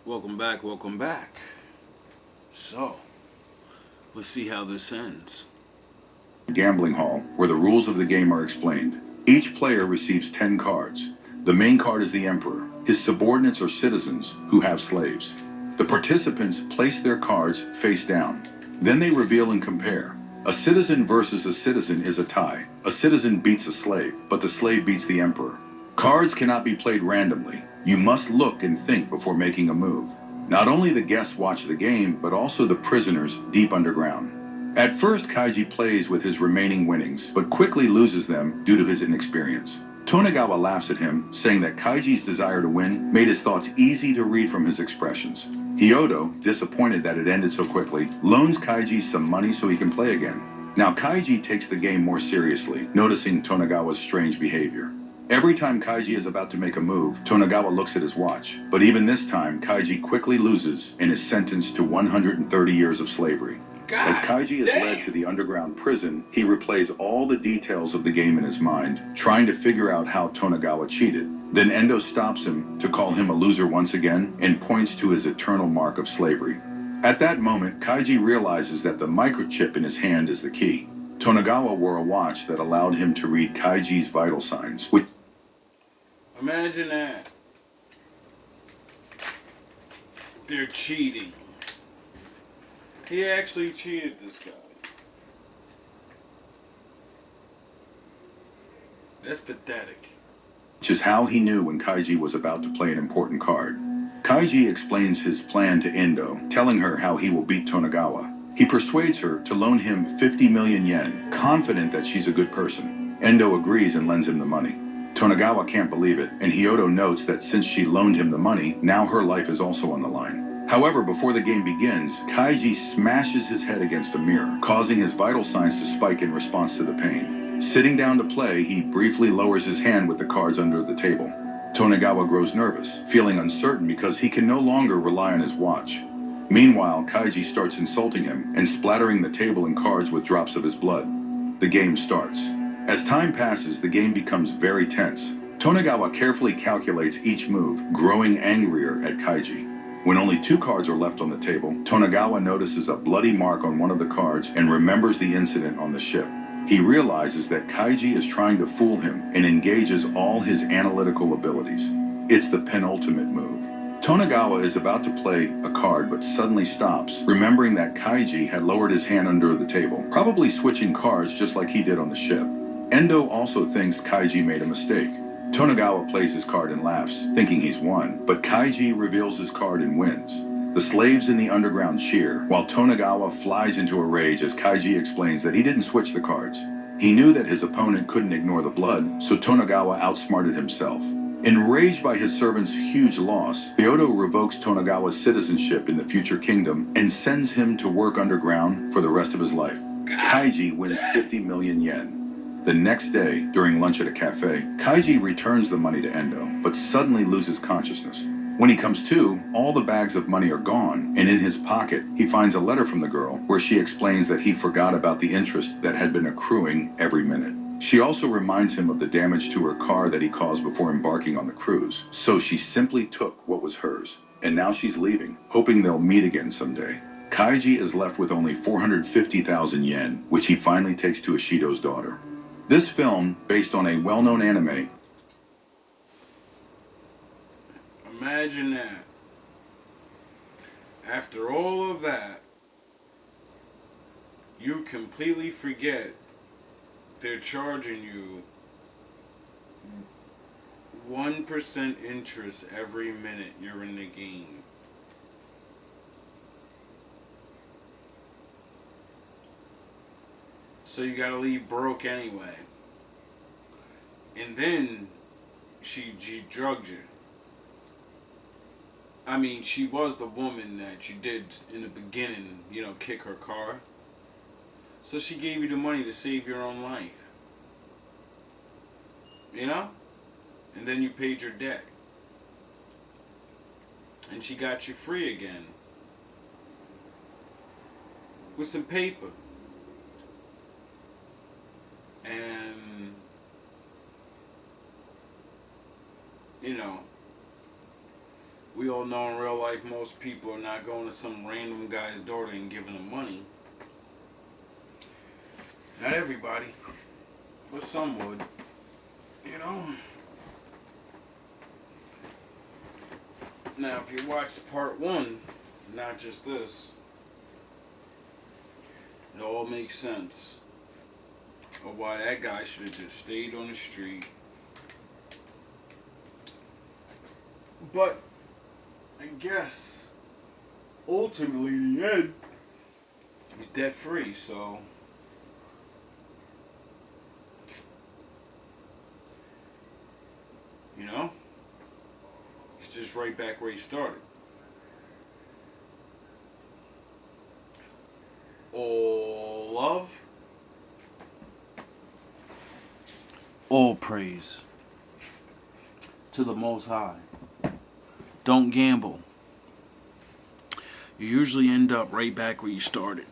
Welcome back, welcome back. So, let's see how this ends. Gambling hall where the rules of the game are explained. Each player receives 10 cards. The main card is the emperor. His subordinates are citizens who have slaves. The participants place their cards face down. Then they reveal and compare. A citizen versus a citizen is a tie. A citizen beats a slave, but the slave beats the emperor. Cards cannot be played randomly. You must look and think before making a move. Not only the guests watch the game, but also the prisoners deep underground. At first, Kaiji plays with his remaining winnings, but quickly loses them due to his inexperience. Tonegawa laughs at him, saying that Kaiji's desire to win made his thoughts easy to read from his expressions. Hyodo, disappointed that it ended so quickly, loans Kaiji some money so he can play again. Now Kaiji takes the game more seriously, noticing Tonegawa's strange behavior. Every time Kaiji is about to make a move, Tonegawa looks at his watch. But even this time, Kaiji quickly loses and is sentenced to 130 years of slavery. As God Kaiji is led damn! to the underground prison, he replays all the details of the game in his mind, trying to figure out how Tonegawa cheated. Then Endo stops him to call him a loser once again and points to his eternal mark of slavery. At that moment, Kaiji realizes that the microchip in his hand is the key. Tonegawa wore a watch that allowed him to read Kaiji's vital signs, which Imagine that. They're cheating. He actually cheated this guy. That's pathetic. is how he knew when Kaiji was about to play an important card. Kaiji explains his plan to Endo, telling her how he will beat Tonegawa. He persuades her to loan him 50 million yen, confident that she's a good person. Endo agrees and lends him the money. Tonegawa can't believe it, and Hyodo notes that since she loaned him the money, now her life is also on the line. However, before the game begins, Kaiji smashes his head against a mirror, causing his vital signs to spike in response to the pain. Sitting down to play, he briefly lowers his hand with the cards under the table. Tonegawa grows nervous, feeling uncertain because he can no longer rely on his watch. Meanwhile, Kaiji starts insulting him and splattering the table and cards with drops of his blood. The game starts. As time passes, the game becomes very tense. Tonegawa carefully calculates each move, growing angrier at Kaiji. When only two cards are left on the table, Tonegawa notices a bloody mark on one of the cards and remembers the incident on the ship. He realizes that Kaiji is trying to fool him and engages all his analytical abilities. It's the penultimate move. Tonegawa is about to play a card but suddenly stops, remembering that Kaiji had lowered his hand under the table, probably switching cards just like he did on the ship. Endo also thinks Kaiji made a mistake. Tonegawa plays his card and laughs, thinking he's won, but Kaiji reveals his card and wins. The slaves in the underground cheer, while Tonegawa flies into a rage as Kaiji explains that he didn't switch the cards. He knew that his opponent couldn't ignore the blood, so Tonegawa outsmarted himself. Enraged by his servant's huge loss, Kyoto revokes Tonegawa's citizenship in the future kingdom and sends him to work underground for the rest of his life. Kaiji wins 50 million yen. The next day, during lunch at a cafe, Kaiji returns the money to Endo, but suddenly loses consciousness. When he comes to, all the bags of money are gone, and in his pocket, he finds a letter from the girl where she explains that he forgot about the interest that had been accruing every minute. She also reminds him of the damage to her car that he caused before embarking on the cruise, so she simply took what was hers. And now she's leaving, hoping they'll meet again someday. Kaiji is left with only 450,000 yen, which he finally takes to Ishido's daughter. This film, based on a well-known anime. Imagine that. After all of that, you completely forget they're charging you 1% interest every minute you're in the game. So you gotta leave broke anyway. And then she drugged you. I mean, she was the woman that you did in the beginning, kick her car. So she gave you the money to save your own life. You know? And then you paid your debt. And she got you free again. With some paper. And, we all know in real life most people are not going to some random guy's daughter and giving them money. Not everybody, but some would, you know. Now, if you watch part one, not just this, it all makes sense of why that guy should have just stayed on the street. But I guess ultimately, in the end, he's debt free. So you know, he's just right back where he started. All love, all praise to the Most High. Don't gamble. You usually end up right back where you started.